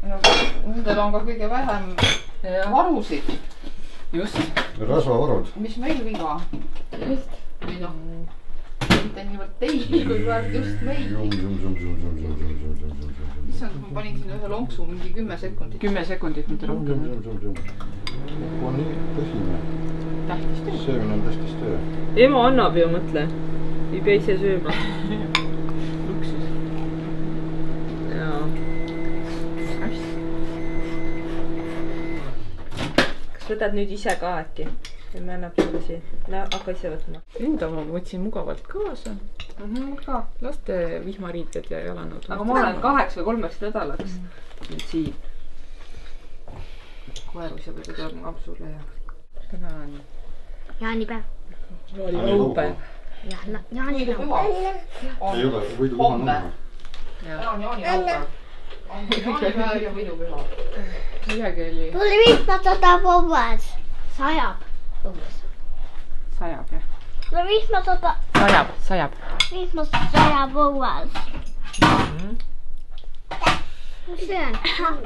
Nendel on ka kõige vähem varusid. Just. Rasvavarud. Mis meil viga? Just. Või noh, mitte niivõrd teid, kui praegu just meil. Issand, ma panin siin ühe lonksu mingi 10 sekundit. 10 sekundit, mitte rohkem. On nii tõsine. Tähtis töö. Söömine on tähtis töö. Ema annab ju, mõtle. Ei pea ise sööma. Luksus. Jaa. Hästi. Kas võtad nüüd ise ka äkki? Või me annab sulle siin? Hakka ise võtma. Enda ma võtsin mugavalt kaasa. Ka. Laste vihmariided ja jalanõud. Aga ma olen 2 või 3 nädalaks. Nüüd siin. Koerus ja võidu torma apsule ja... Täna on Jaanipäev. jaanipäev. Jaanipäev. Ei ole, võidu püha nõuga. Täna on jaanipäev. On jaanipäev ja võidupüha. Midagi oli... Tuli vihmastada põues. Sajab põues. Sajab, jah. Tuli vihmastada... Sajab. Vihmastada põues. Mis see on?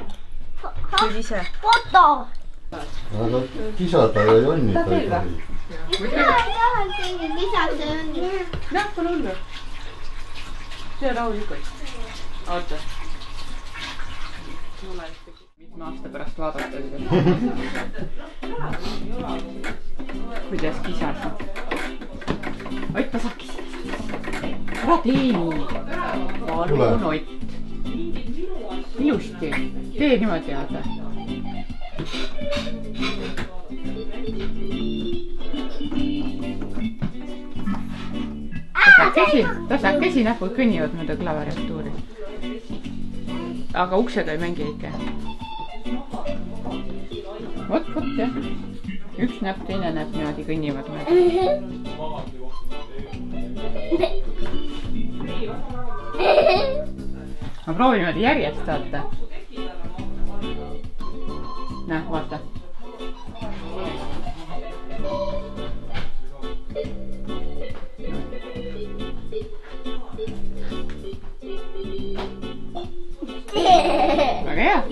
Nüüd ise. Foto! Aga kisada ja jonnida ei tohi. Lisaks see on. Näh, pole hullu. See rahulikult. Oota. Mitme aasta pärast vaadata seda. Kuidas kisada? Ott, ma saab kisada. Ära teeni. Palun, Ott. Ilusti. Tee niimoodi, vaata. Tasakesi näpud kõnnivad mööda klaviatuuri. Aga uksega ei mängi ikka. Vot, jah. Üks näpp, teine näpp niimoodi kõnnivad mööda. Ma proovin niimoodi järjest saata. Näh, vaata. Väga hea.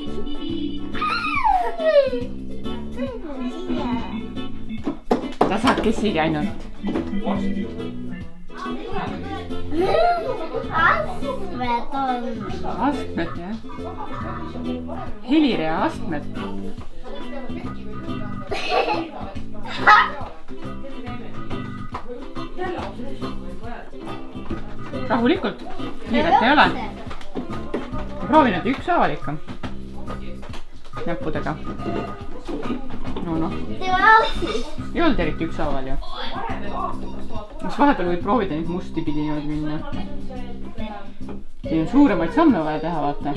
Tasakesi ainult. Astmed on. Astmed, jah. Helirea astmed. Rahulikult. Kiiret ei ole. Proovin, et ükshaaval ikka. Näppudega. No. Ei olnud eriti ükshaaval ju. Mis vahepeal võid proovida neid musti pidi niimoodi minna. Siin on suuremaid samme vaja teha, vaata.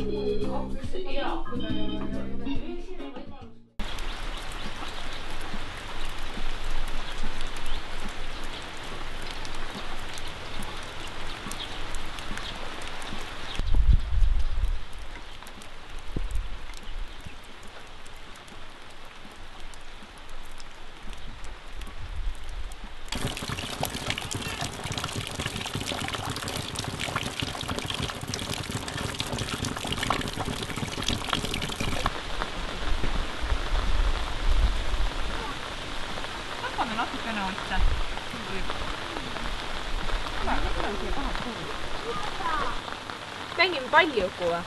Natukene otsa. Mängime paljuku või?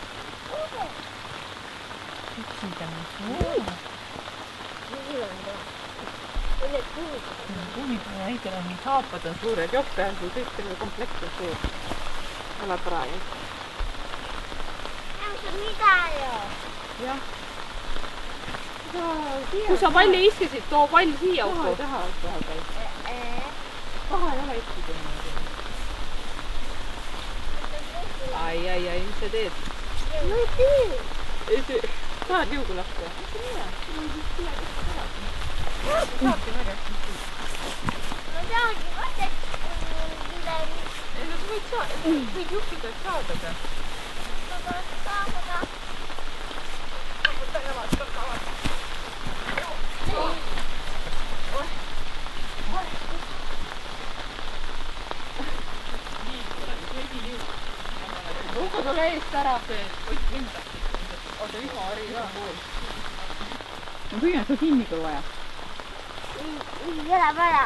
Kummid on väikene, nii saapad on suured, joppe on sul kõik terve komplekt on suur. Ole praegu. Mida ju? Jah. Kui sa palli iskasid, too pall siia Taha uku. ei taha, et vahel käib. Taha ei ole iskida. Ai, mis sa teed? Ma ei tee. Tahad liugu lahti? Saabki väga. Ma teangi, mõtled midagi. Ei, no sa võid juhtida, et saada ka. Ma tahan saada. Võta jalad kõrgavad. Lugu tule eest ära, see Ott lendab. oota, vihmahari ka. Ma püüan su kinni kui vaja. Ei ole vaja.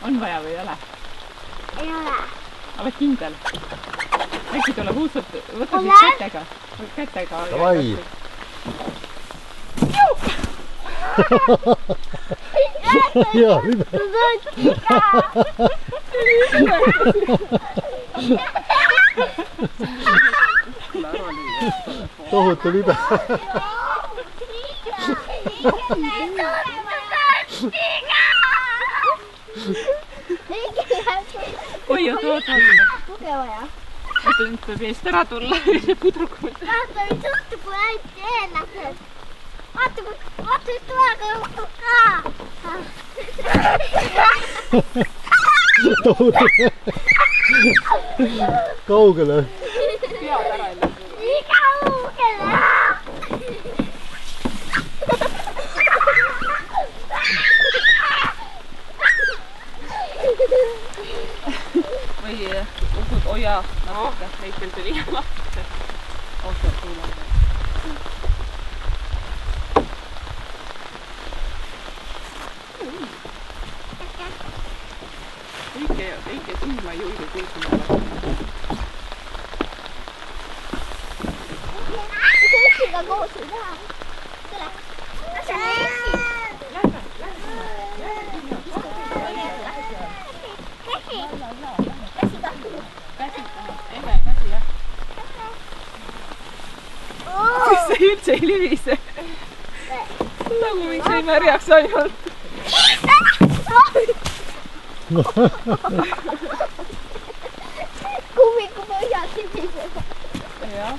On vaja või ei ole? Ei ole. Oled kindel? Äkki tuleb uusult, võta siis kätega. Kätega. Davai! Jaa, mida? Tohutu libe. Oi, oota. Tuge vaja. Oota, nüüd peab eest ära tulla. See pudrukuul. Vaata, mis juhtu, kui ainult ennast. Vaata, nüüd tulega juhtub ka. Kaugele? Pead ära ei lähe. Nii kaugele. Või ukud oja natuke, neid veel tuli lahti. Oota, tuule. Õige silma ei julge kuulsima. Mis Eestiga koos ei taha? Tule. See on Eesti. See üldse ei libise. Nagu mind sai märjaks ainult. Kummiku põhjad libiseb. Jah.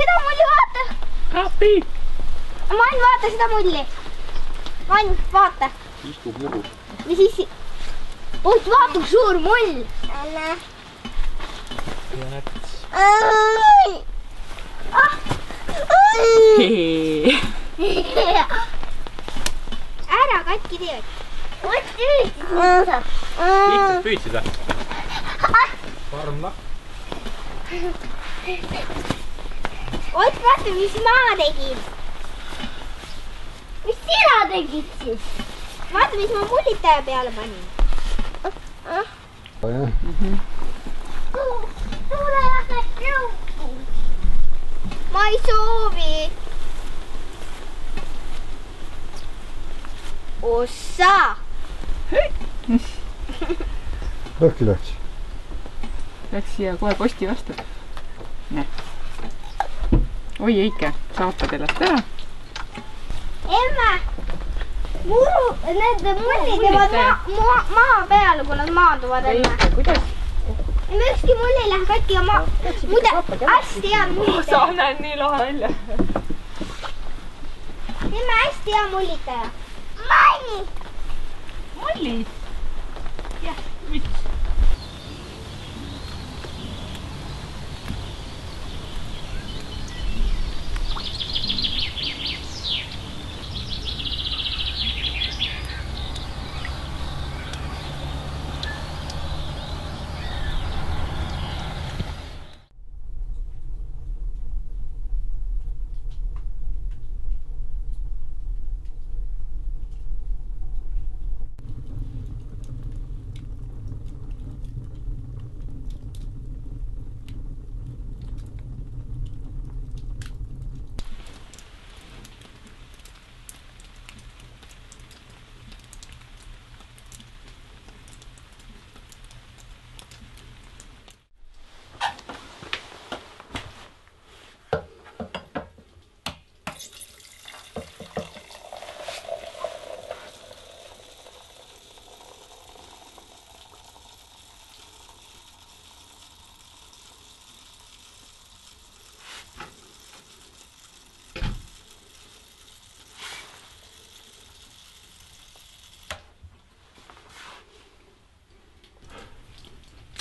seda mulli, vaata. Appi! Mann, vaata seda mulli. Mann, vaata. Istub mudus. Ja siis... Oot, vaata, kui suur mull. Ära katki teed. Oot, Lihtsalt püüdsid või? Parm lahk. Oot, vaata, mis ma tegin. Mis sina tegid siis? Vaata, mis ma mullitaja peale panin. Tule lähed jõuku. Ma ei soovi. Ossa. Lõhki läks. Läks siia kohe posti vastu. Oi, Eike, saatad ennast ära. Emme, need mullid jäävad maa peale, kui nad maanduvad enne. Eike, kuidas? Emme, ükski mull ei lähe katki ja muide hästi hea mullitaja. Sa näed nii lahe välja. Emme, hästi hea mullitaja. Manni! Mulli? Jah, mis?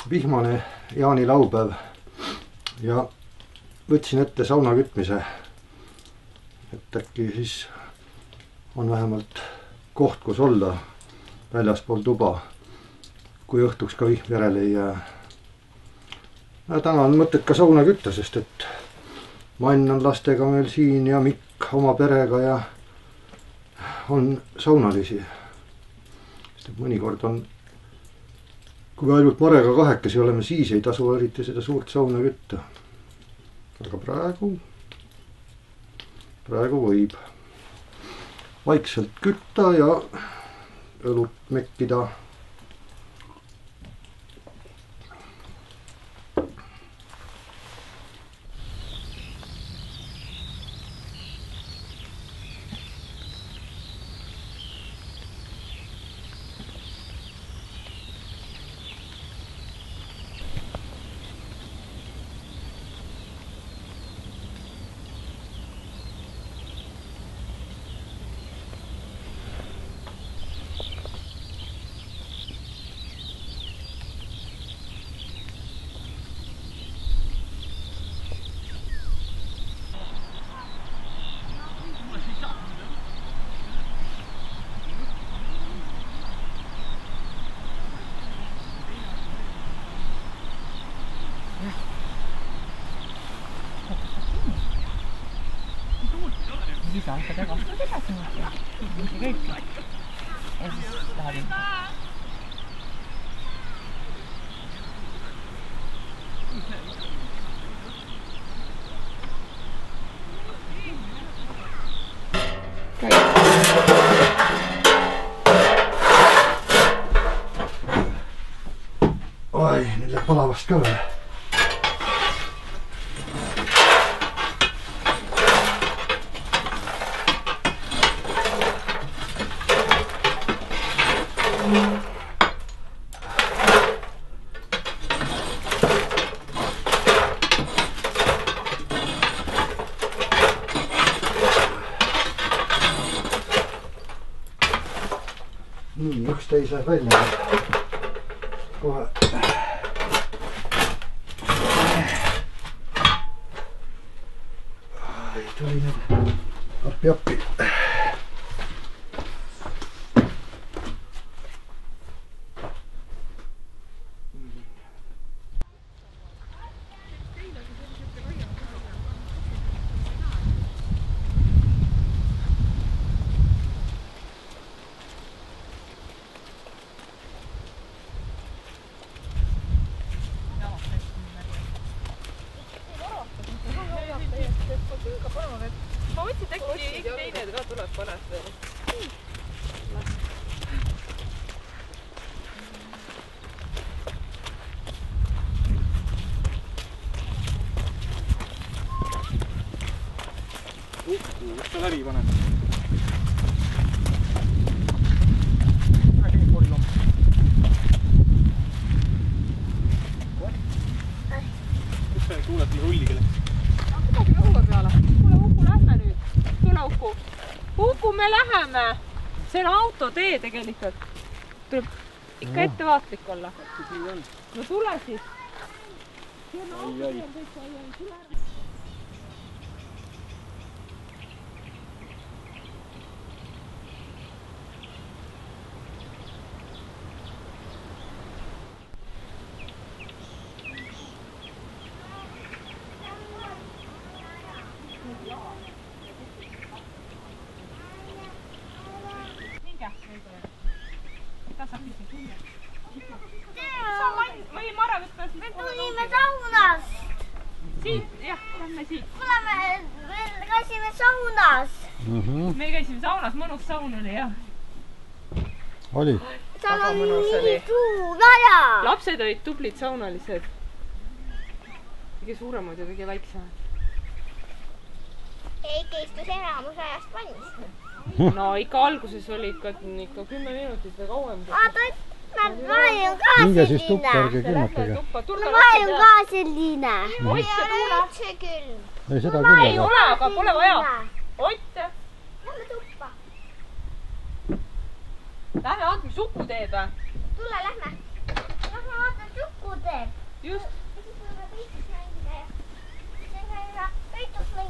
Vihmane jaanilaupäev ja võtsin ette sauna kütmise, et äkki siis on vähemalt koht, kus olla väljaspool tuba, kui õhtuks ka vihm järele ei jää. Täna on mõtet ka sauna kütta, sest et Mann on lastega meil siin ja Mikk oma perega ja on saunalisi. Sest et mõnikord on, kui ainult Marega kahekesi oleme, siis ei tasu eriti seda suurt sauna kütta. Aga praegu võib vaikselt kütta ja õlut mekkida. Isa seda vastud edasi mõtlema. Nii see käibki. Ja siis läheb ümber. Oi, nüüd läheb palavast ka veel. nii, üksteise välja. Kohe. Tuli nüüd appi. Ma võtsin äkki teine ka tuleb paned veel. Kus sa läbi paned? Kus sa tuuled nii rulligele? Kuidagi õue peale. Kuule, Uku, lähme nüüd. Tule, Uku. Uku, me läheme. See on autotee tegelikult. Tuleb ikka ettevaatlik olla. No tule siis. See on autotee. Me tulime saunast. Siit, jah, lähme siit. Kuule, me käisime saunas. Me käisime saunas, mõnus saun oli, jah. Oli. Seal Väga on mõnus nii oli. suur aja. Lapsed olid tublid saunalised. Kõige suuremad ja kõige väiksemad. Eike istus enamus ajast valmis. No ikka alguses oli ikka 10 minutit või kauem. Vaata, ma olin ka Minge siis selline. tuppa, ärge külmutage. Ma olin ka selline. Otte, Tuula. üldse külm. Ei, seda Ei küll ole, aga pole vaja. Otte. Lähme tuppa. Lähme vaata, mis Uku teeb. Tule, lähme. Lähme vaata, Uku teeb. Just. Ja siis võime peitus mängida ja peitus mängida.